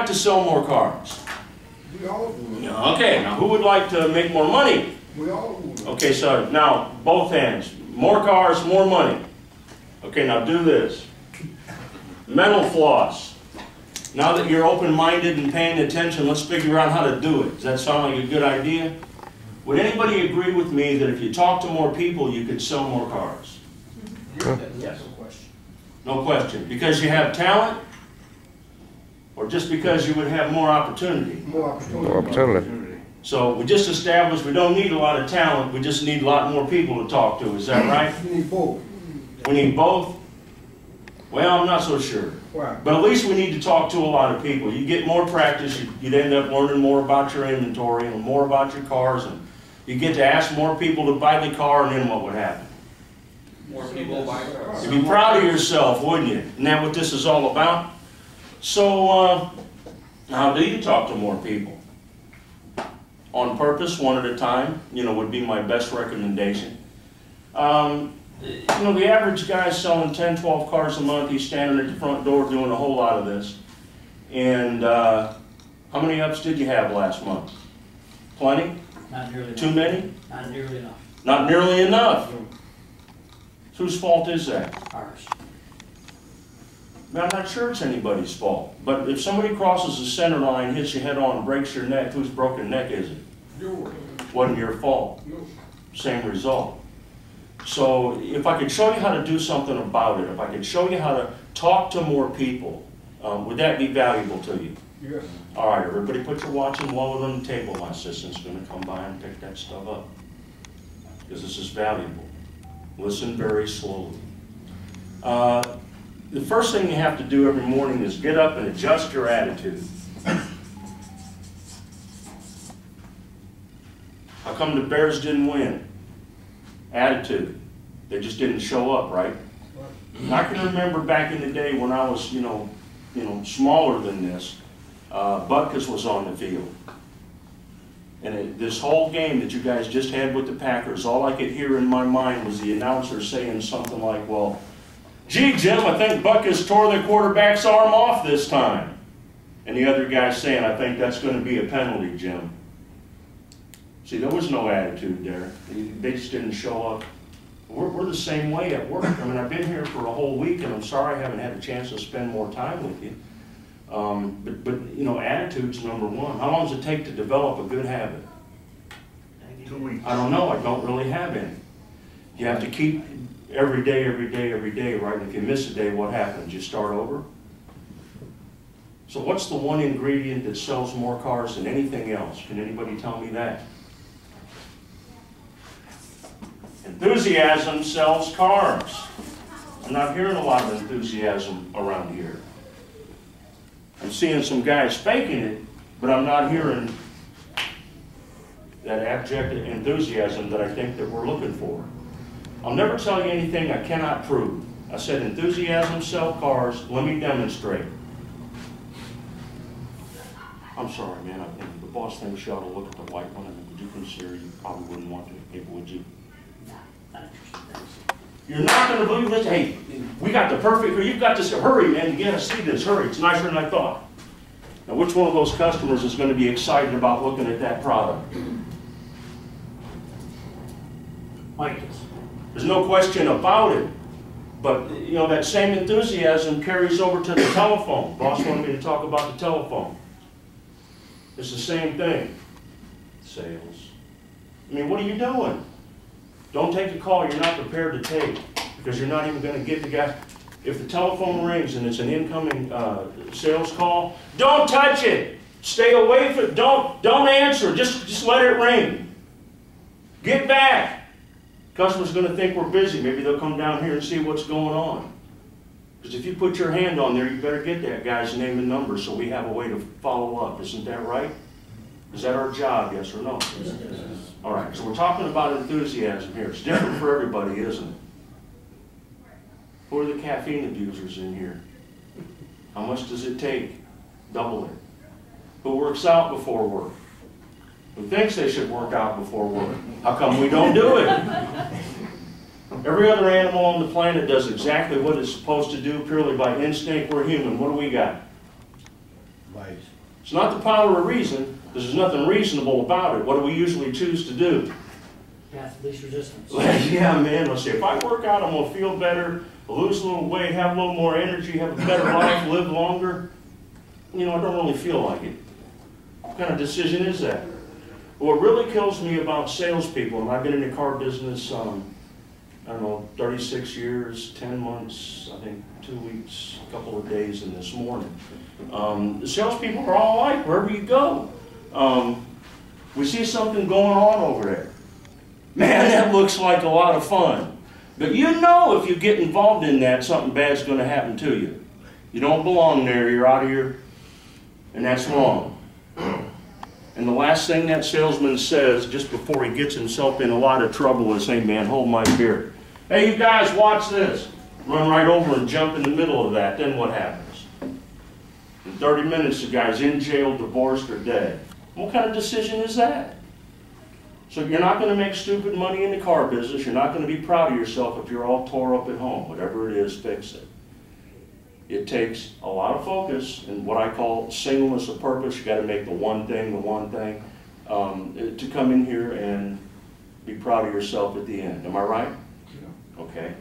to sell more cars? We all would. Okay, now who would like to make more money? We all would. Okay, so now both hands. More cars, more money. Okay, now do this. Mental floss. Now that you're open-minded and paying attention, let's figure out how to do it. Does that sound like a good idea? Would anybody agree with me that if you talk to more people, you could sell more cars? Yes. No question. No question. Because you have talent? Or just because you would have more opportunity? More opportunity. More opportunity. So we just established we don't need a lot of talent, we just need a lot more people to talk to. Is that right? We need both. We need both? Well, I'm not so sure. Why? But at least we need to talk to a lot of people. You get more practice, you'd end up learning more about your inventory and more about your cars, and you get to ask more people to buy the car, and then what would happen? More people buy cars. You'd be proud of yourself, wouldn't you? Isn't that what this is all about? So, how do you talk to more people? On purpose, one at a time, would be my best recommendation. The average guy's selling 10, 12 cars a month. He's standing at the front door doing a whole lot of this. And how many ups did you have last month? Plenty? Not nearly enough. Too many? Not nearly enough. Not nearly enough. Whose fault is that? Ours. Now, I'm not sure it's anybody's fault. But if somebody crosses the center line, hits you head on, and breaks your neck, whose broken neck is it? Yours. Wasn't your fault. No. Same result. So if I could show you how to do something about it, if I could show you how to talk to more people, would that be valuable to you? Yes. All right, everybody put your watch and lower on the table. My assistant's going to come by and pick that stuff up. Because this is valuable. Listen very slowly. The first thing you have to do every morning is get up and adjust your attitude. How come the Bears didn't win? Attitude. They just didn't show up, right? And I can remember back in the day when I was, smaller than this, Butkus was on the field. And this whole game that you guys just had with the Packers, all I could hear in my mind was the announcer saying something like, well, gee, Jim, I think Butkus tore the quarterback's arm off this time. And the other guy saying, I think that's going to be a penalty, Jim. See, there was no attitude there. They just didn't show up. We're the same way at work. I mean, I've been here for a whole week, and I'm sorry I haven't had a chance to spend more time with you. But attitude's number one. How long does it take to develop a good habit? 2 weeks. I don't know. I don't really have any. You have to keep every day, right? And if you miss a day, what happens? You start over? So what's the one ingredient that sells more cars than anything else? Can anybody tell me that? Enthusiasm sells cars. I'm not hearing a lot of enthusiasm around here. I'm seeing some guys faking it, but I'm not hearing that abject enthusiasm that I think that we're looking for. I'll never tell you anything I cannot prove. I said enthusiasm sells cars. Let me demonstrate. I'm sorry, man. I think the boss thinks you ought to look at the white one. And would you consider you probably wouldn't want to? Maybe would you? Not interested. You're not going to believe this. Hey, we got the perfect. You've got this. Hurry, man. You got to see this. Hurry. It's nicer than I thought. Now, which one of those customers is going to be excited about looking at that product? Markiss. There's no question about it. But, that same enthusiasm carries over to the telephone. Boss wanted me to talk about the telephone. It's the same thing. Sales. I mean, what are you doing? Don't take a call you're not prepared to take because you're not even going to get the guy. If the telephone rings and it's an incoming sales call, don't touch it. Stay away from it. Don't answer. Just let it ring. Get back. Customer's going to think we're busy. Maybe they'll come down here and see what's going on. Because if you put your hand on there, you better get that guy's name and number so we have a way to follow up. Isn't that right? Is that our job, yes or no? Yes. All right, so we're talking about enthusiasm here. It's different for everybody, isn't it? Who are the caffeine abusers in here? How much does it take? Double it. Who works out before work? Who thinks they should work out before work? How come we don't do it? Every other animal on the planet does exactly what it's supposed to do purely by instinct. We're human. What do we got? advice. It's not the power of reason, because there's nothing reasonable about it. What do we usually choose to do? Path of least resistance. Yeah, man, let's see, if I work out, I'm gonna feel better, lose a little weight, have a little more energy, have a better life, live longer. You know, I don't really feel like it. What kind of decision is that? What really kills me about salespeople, and I've been in the car business, I don't know, 36 years, 10 months, I think 2 weeks, a couple of days, and this morning. The salespeople are all alike wherever you go. We see something going on over there. Man, that looks like a lot of fun. But you know if you get involved in that, something bad's going to happen to you. You don't belong there, you're out of here, and that's wrong. And the last thing that salesman says just before he gets himself in a lot of trouble is, hey man, hold my beer. Hey you guys, watch this. Run right over and jump in the middle of that, then what happens? In 30 minutes the guy's in jail, divorced, or dead. What kind of decision is that? So you're not going to make stupid money in the car business. You're not going to be proud of yourself if you're all tore up at home. Whatever it is, fix it. It takes a lot of focus and what I call singleness of purpose. You got to make the one thing, to come in here and be proud of yourself at the end. Am I right? Yeah. Okay.